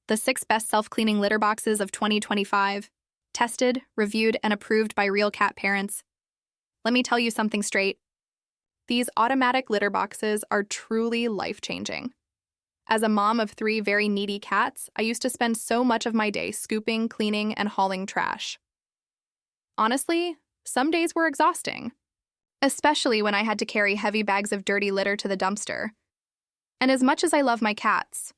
the 6 best self-cleaning litter boxes of 2025, tested, reviewed, and approved by real cat parents. Let me tell you something straight. These automatic litter boxes are truly life-changing. As a mom of 3 very needy cats, I used to spend so much of my day scooping, cleaning, and hauling trash. Honestly, some days were exhausting, especially when I had to carry heavy bags of dirty litter to the dumpster. And as much as I love my cats,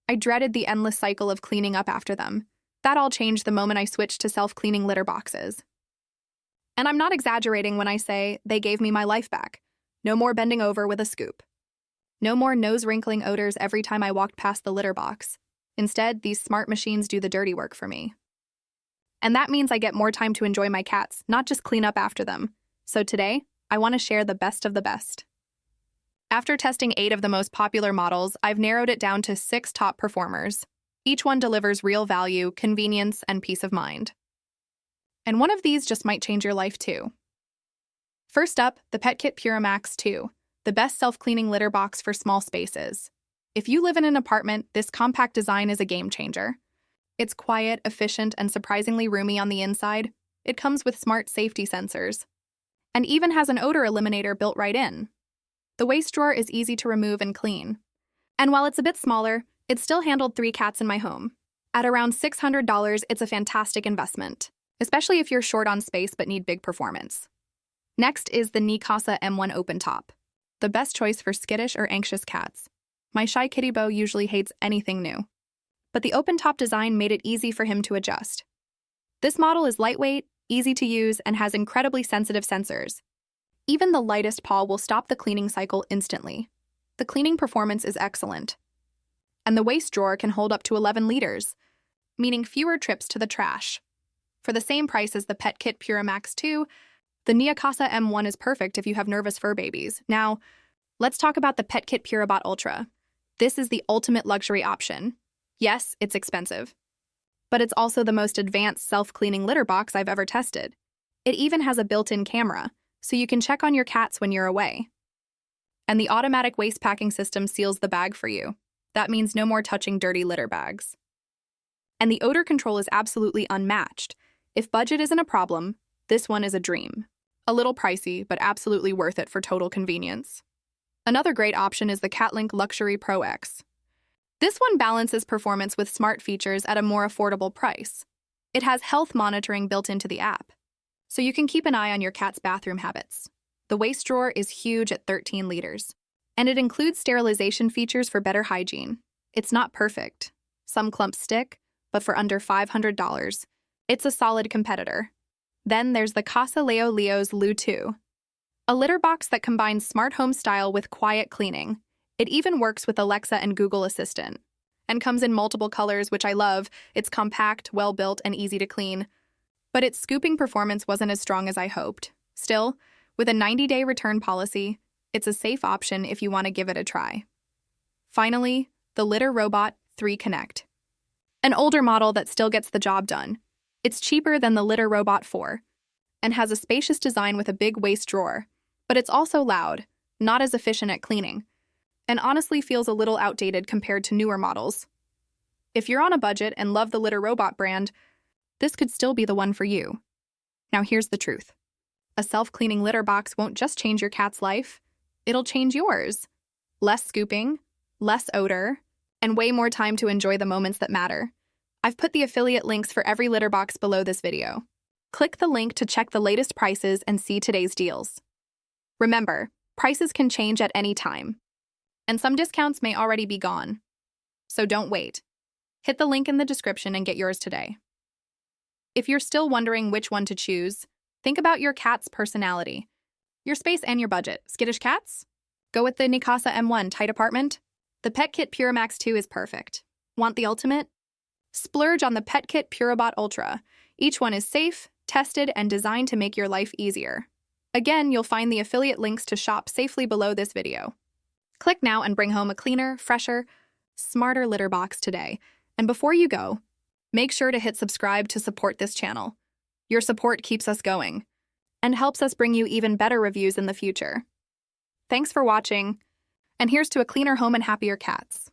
I dreaded the endless cycle of cleaning up after them. That all changed the moment I switched to self-cleaning litter boxes. And I'm not exaggerating when I say they gave me my life back. No more bending over with a scoop. No more nose-wrinkling odors every time I walked past the litter box. Instead, these smart machines do the dirty work for me. And that means I get more time to enjoy my cats, not just clean up after them. So today, I want to share the best of the best. After testing 8 of the most popular models, I've narrowed it down to 6 top performers. Each one delivers real value, convenience, and peace of mind. And one of these just might change your life too. First up, the PetKit PuraMax 2, the best self-cleaning litter box for small spaces. If you live in an apartment, this compact design is a game changer. It's quiet, efficient, and surprisingly roomy on the inside. It comes with smart safety sensors, and even has an odor eliminator built right in. The waste drawer is easy to remove and clean. And while it's a bit smaller, it still handled 3 cats in my home. At around $600, it's a fantastic investment, especially if you're short on space but need big performance. Next is the Mikasa M1 Open Top, the best choice for skittish or anxious cats. My shy kitty Bo usually hates anything new, but the open top design made it easy for him to adjust. This model is lightweight, easy to use, and has incredibly sensitive sensors. Even the lightest paw will stop the cleaning cycle instantly. The cleaning performance is excellent. And the waste drawer can hold up to 11 liters, meaning fewer trips to the trash. For the same price as the PetKit PuraMax 2, the Mikasa M1 is perfect if you have nervous fur babies. Now, let's talk about the PetKit Purabot Ultra. This is the ultimate luxury option. Yes, it's expensive, but it's also the most advanced self-cleaning litter box I've ever tested. It even has a built-in camera, so you can check on your cats when you're away. And the automatic waste packing system seals the bag for you. That means no more touching dirty litter bags. And the odor control is absolutely unmatched. If budget isn't a problem, this one is a dream. A little pricey, but absolutely worth it for total convenience. Another great option is the CatLink Luxury Pro X. This one balances performance with smart features at a more affordable price. It has health monitoring built into the app, so you can keep an eye on your cat's bathroom habits. The waste drawer is huge at 13 liters, and it includes sterilization features for better hygiene. It's not perfect. Some clumps stick, but for under $500, it's a solid competitor. Then there's the Casa Leo Leo's Loo 2, a litter box that combines smart home style with quiet cleaning. It even works with Alexa and Google Assistant, and comes in multiple colors, which I love. It's compact, well-built, and easy to clean. But its scooping performance wasn't as strong as I hoped. Still, with a 90-day return policy, it's a safe option if you want to give it a try. Finally, the Litter Robot 3 Connect. An older model that still gets the job done. It's cheaper than the Litter Robot 4, and has a spacious design with a big waste drawer, but it's also loud, not as efficient at cleaning, and honestly feels a little outdated compared to newer models. If you're on a budget and love the Litter Robot brand, this could still be the one for you. Now here's the truth. A self-cleaning litter box won't just change your cat's life, it'll change yours. Less scooping, less odor, and way more time to enjoy the moments that matter. I've put the affiliate links for every litter box below this video. Click the link to check the latest prices and see today's deals. Remember, prices can change at any time, and some discounts may already be gone. So don't wait. Hit the link in the description and get yours today. If you're still wondering which one to choose, think about your cat's personality, your space, and your budget. Skittish cats? Go with the Mikasa M1 tight apartment? The PetKit PuraMax 2 is perfect. Want the ultimate? Splurge on the PetKit Purabot Ultra. Each one is safe, tested, and designed to make your life easier. Again, you'll find the affiliate links to shop safely below this video. Click now and bring home a cleaner, fresher, smarter litter box today. And before you go, make sure to hit subscribe to support this channel. Your support keeps us going and helps us bring you even better reviews in the future. Thanks for watching, and here's to a cleaner home and happier cats.